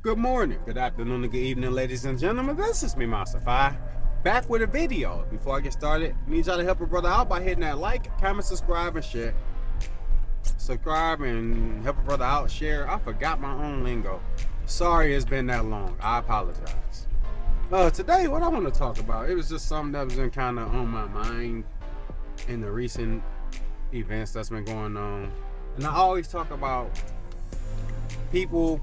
Good morning, good afternoon, and good evening, ladies and gentlemen. This is me, Master Fi, back with a video. Before I get started, I need y'all to help a brother out by hitting that like, comment, subscribe, and share. Subscribe and help a brother out, share. I forgot my own lingo. Sorry it's been that long. I apologize. Today, what I want to talk about, it was just something that was been kind of on my mind in the recent events that's been going on. And I always talk about people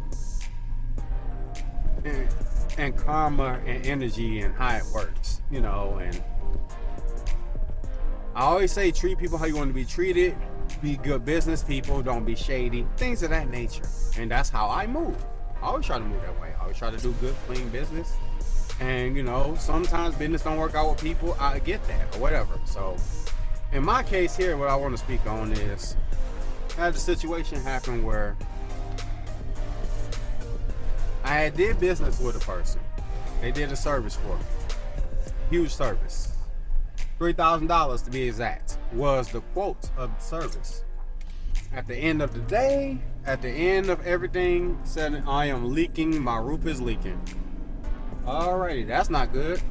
and karma and energy and how it works, and I always say treat people how you want to be treated, be good business people, don't be shady, things of that nature. And that's how I move. I always try to move that way. I always try to do good, clean business. And sometimes business don't work out with people. I get that or whatever. So in my case here, what I want to speak on is I had a situation happen where I did business with a person. They did a service for me. Huge service. $3,000 to be exact was the quote of the service. At the end of the day, at the end of everything, said I am leaking, my roof is leaking. Alrighty, that's not good.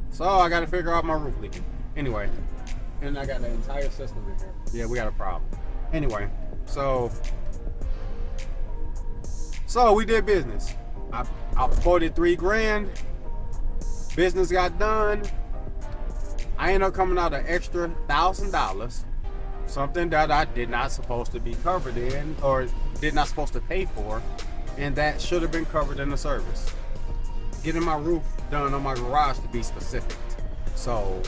So I gotta figure out my roof leaking. Anyway, and I got the entire system in here. Yeah, we got a problem. Anyway, so we did business. I was quoted $3,000. Business got done. I ended up coming out an extra $1,000, something that I did not supposed to be covered in or did not supposed to pay for, and that should have been covered in the service. Getting my roof done on my garage, to be specific. So,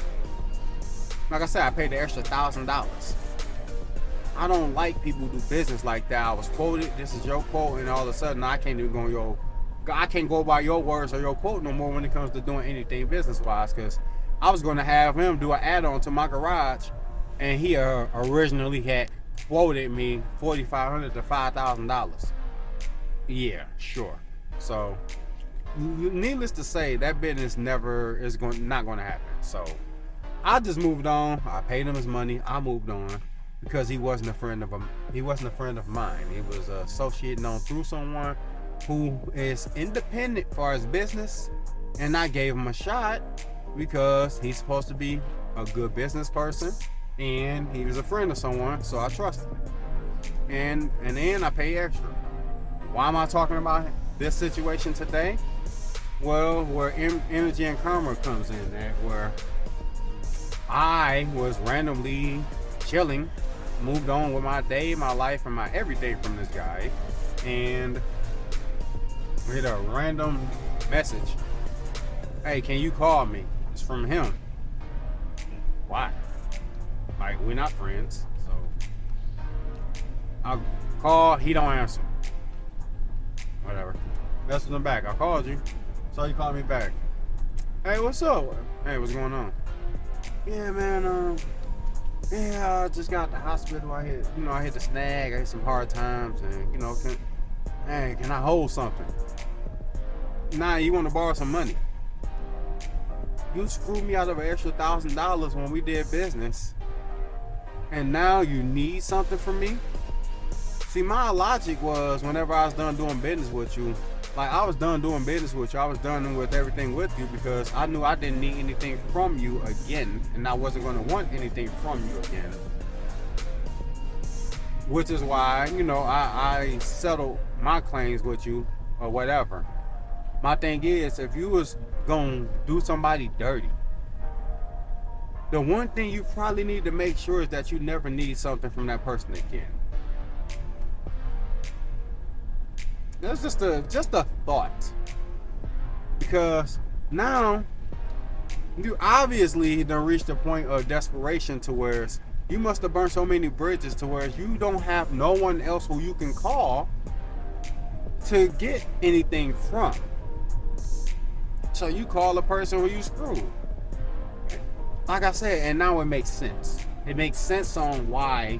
like I said, I paid the extra $1,000. I don't like people who do business like that. I was quoted, this is your quote, and all of a sudden I can't even I can't go by your words or your quote no more when it comes to doing anything business wise, because I was going to have him do an add-on to my garage, and he originally had quoted me $4,500 to $5,000. Yeah, sure. So needless to say, that business not going to happen. So I just moved on. I paid him his money. I moved on. Because he wasn't a friend of mine. He was an associate known through someone who is independent for his business, and I gave him a shot because he's supposed to be a good business person, and he was a friend of someone, so I trusted him. And then I pay extra. Why am I talking about this situation today? Well, where energy and karma comes in there, where I was randomly chilling, moved on with my day, my life, and my everything from this guy, and we had a random message. Hey, can you call me? It's from him. Why? Like, we're not friends, so I call, he don't answer. Whatever. Message him back. I called you, so he called me back. Hey, what's up? Hey, what's going on? Yeah, man, yeah, I just got to the hospital. I hit the snag. I hit some hard times, and can I hold something? Nah, you want to borrow some money? You screwed me out of an extra $1,000 when we did business, and now you need something from me? See, my logic was whenever I was done doing business with you, like I was done doing business with you, I was done with everything with you because I knew I didn't need anything from you again, and I wasn't going to want anything from you again. Which is why, I settled my claims with you or whatever. My thing is, if you was going to do somebody dirty, the one thing you probably need to make sure is that you never need something from that person again. That's just a thought. Because now you obviously done reached a point of desperation to where you must have burned so many bridges to where you don't have no one else who you can call to get anything from. So you call a person who you screwed. Like I said, and now it makes sense. It makes sense on why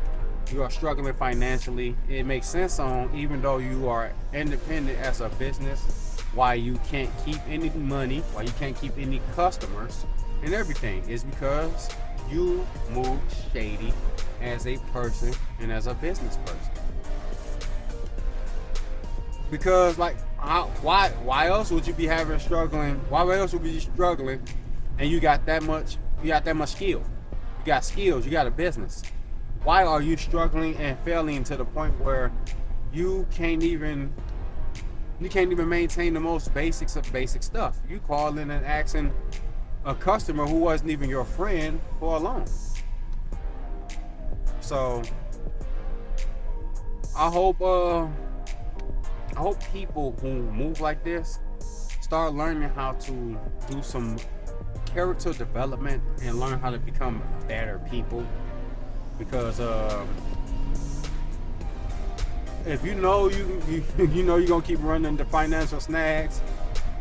you are struggling financially. It makes sense on, even though you are independent as a business, why you can't keep any money, why you can't keep any customers and everything. Is because you move shady as a person and as a business person. Because, like, Why else would you be struggling? Why else would you be struggling? And you got that much skill. You got skills. You got a business. Why are you struggling and failing to the point where you can't even maintain the most basics of basic stuff? You calling and asking a customer who wasn't even your friend for a loan. So I hope people who move like this start learning how to do some character development and learn how to become better people. Because if you know you're gonna keep running the financial snags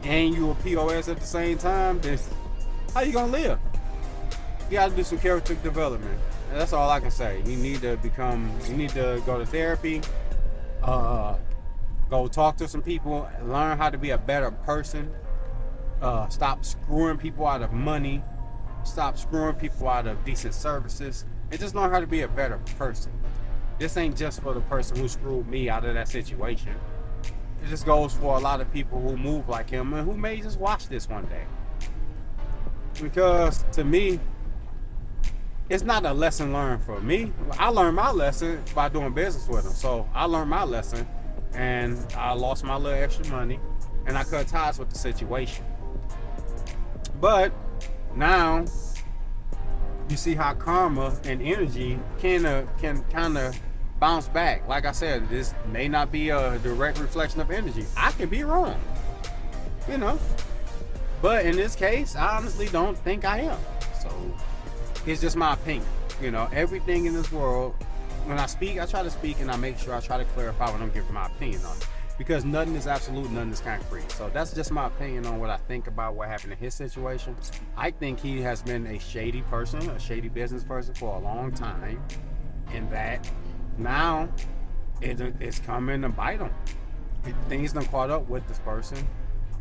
and you a POS at the same time, then how you gonna live? You gotta do some character development. And that's all I can say. You need to go to therapy, go talk to some people, learn how to be a better person, stop screwing people out of money, stop screwing people out of decent services, and just learn how to be a better person. This ain't just for the person who screwed me out of that situation. It just goes for a lot of people who move like him and who may just watch this one day. Because to me, it's not a lesson learned for me. I learned my lesson by doing business with him. So I learned my lesson and I lost my little extra money and I cut ties with the situation. But now you see how karma and energy can kind of bounce back. Like I said, this may not be a direct reflection of energy. I could be wrong, but in this case, I honestly don't think I am. So it's just my opinion. Everything in this world, when I speak, I try to speak and I make sure I try to clarify when I'm giving my opinion on it. Because nothing is absolute, nothing is concrete. So that's just my opinion on what I think about what happened in his situation. I think he has been a shady person, a shady business person for a long time. And that now it's coming to bite him. Things done caught up with this person.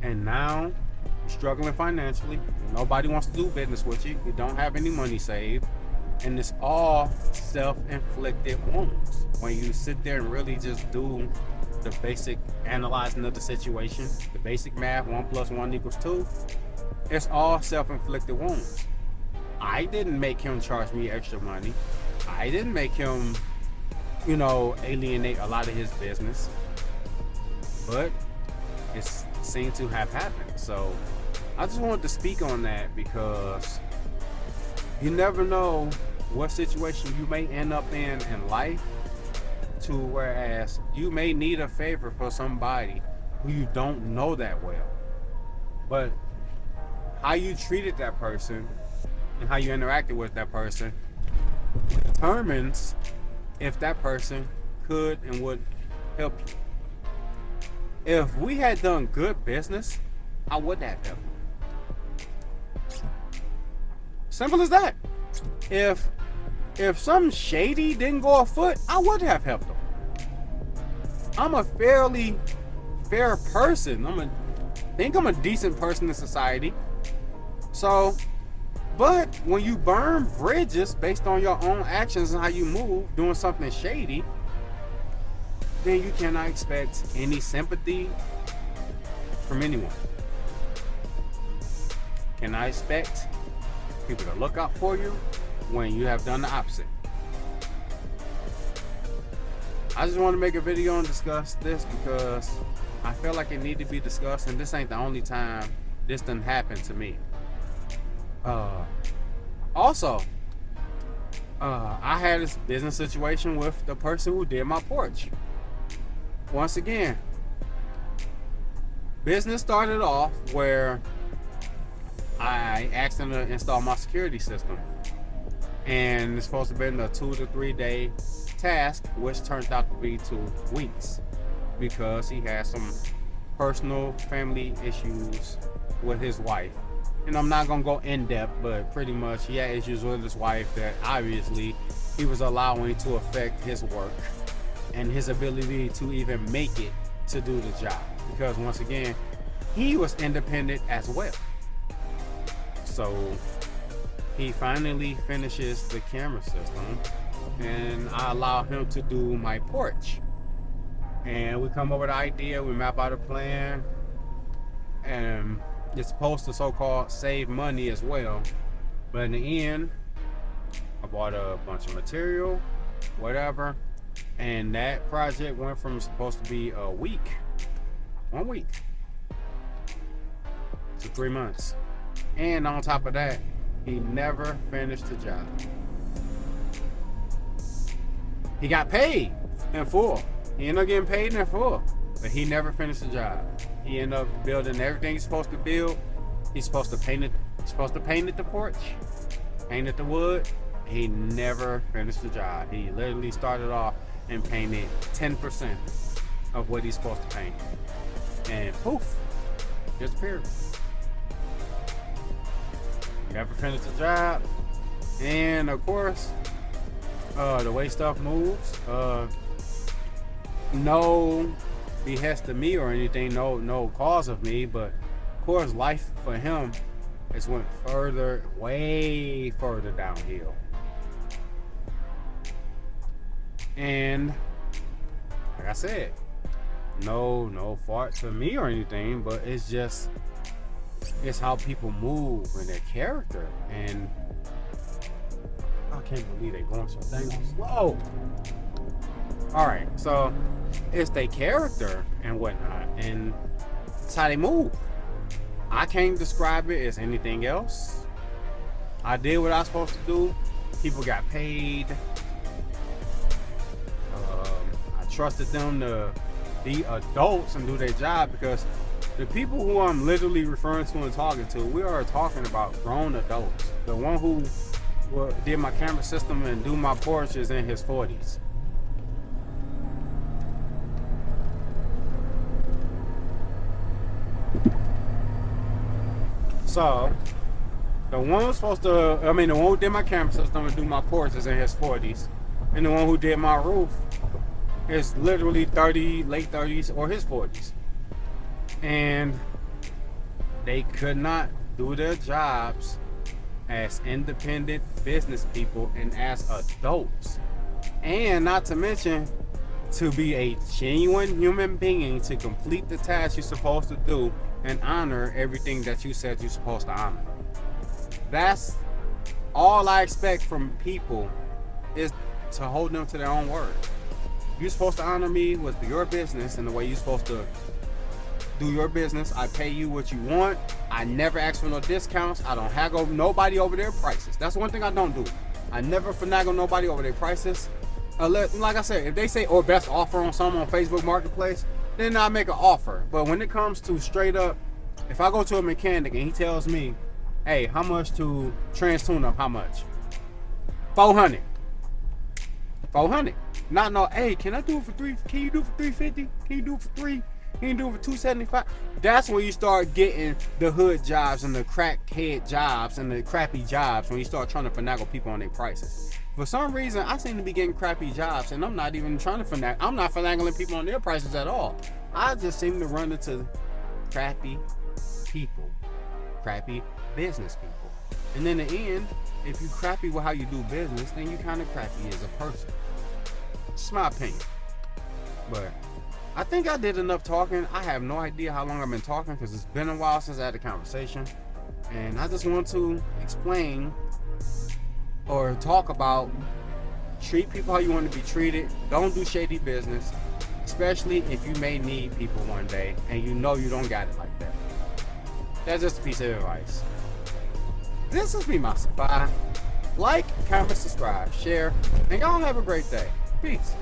And now you're struggling financially. Nobody wants to do business with you. You don't have any money saved. And it's all self-inflicted wounds. When you sit there and really just do the basic analyzing of the situation, the basic math, 1 + 1 = 2, it's all self-inflicted wounds. I didn't make him charge me extra money. I didn't make him, alienate a lot of his business. But it seemed to have happened. So I just wanted to speak on that because you never know what situation you may end up in life, to whereas you may need a favor for somebody who you don't know that well. But how you treated that person and how you interacted with that person determines if that person could and would help you. If we had done good business, I would have helped you. Simple as that. If something shady didn't go afoot, I would have helped him. I'm a fairly fair person. I'm a decent person in society. So, but when you burn bridges based on your own actions and how you move, doing something shady, then you cannot expect any sympathy from anyone. Can I expect people to look out for you when you have done the opposite? I just want to make a video and discuss this because I feel like it needs to be discussed, and this ain't the only time this done happened to me. Also, I had this business situation with the person who did my porch. Once again, business started off where I asked them to install my security system, and it's supposed to have been a 2 to 3 day task, which turned out to be 2 weeks because he had some personal family issues with his wife. And I'm not gonna go in depth, but pretty much he had issues with his wife that obviously he was allowing to affect his work and his ability to even make it to do the job, because once again he was independent as well. So he finally finishes the camera system and I allow him to do my porch. And we come up with an idea, we map out a plan, and it's supposed to so-called save money as well. But in the end, I bought a bunch of material, whatever, and that project went from supposed to be a week, 1 week, to 3 months. And on top of that, he never finished the job. He got paid in full. He ended up getting paid in full, but he never finished the job. He ended up building everything he's supposed to build. He's supposed to paint it. He's supposed to paint it the porch, painted the wood. He never finished the job. He literally started off and painted 10% of what he's supposed to paint, and poof, disappeared. Never finished the job, and of course, the way stuff moves. No behest of me or anything, no cause of me, but of course life for him has went further, way further downhill. And like I said, no fault to me or anything, but it's how people move and their character. And I can't believe they're going so dang slow. Alright, so it's their character and whatnot, and it's how they move. I can't describe it as anything else. I did what I was supposed to do. People got paid. I trusted them to be adults and do their job, because the people who I'm literally referring to and talking to, we are talking about grown adults. The one who did my camera system and do my porch is in his 40s. So, the one who did my camera system and do my porch is in his 40s. And the one who did my roof is literally 30, late 30s, or his 40s. And they could not do their jobs as independent business people and as adults. And not to mention, to be a genuine human being, to complete the task you're supposed to do and honor everything that you said you're supposed to honor. That's all I expect from people, is to hold them to their own word. You're supposed to honor me with your business and the way you're supposed to do your business. I pay you what you want. I never ask for no discounts. I don't haggle nobody over their prices. That's one thing I don't do. I never finagle nobody over their prices. Like I said, if they say best offer on something on Facebook Marketplace, then I make an offer. But when it comes to straight up, if I go to a mechanic and he tells me, hey, how much to trans tune up? How much? 400. 400. Not no, hey, can I do it for 3? Can you do it for 350? Can you do it for 3? Can you do it for 275? That's when you start getting the hood jobs and the crackhead jobs and the crappy jobs, when you start trying to finagle people on their prices. For some reason, I seem to be getting crappy jobs, and I'm not even trying to finagle. I'm not finagling people on their prices at all. I just seem to run into crappy people, crappy business people. And in the end, if you crappy with how you do business, then you kind of crappy as a person. It's my opinion. But I think I did enough talking. I have no idea how long I've been talking, because it's been a while since I had a conversation. And I just want to explain or talk about, treat people how you want to be treated. Don't do shady business, especially if you may need people one day and you know you don't got it like that. That's just a piece of advice. This has been my supply. Like, comment, subscribe, share, and y'all have a great day. Peace.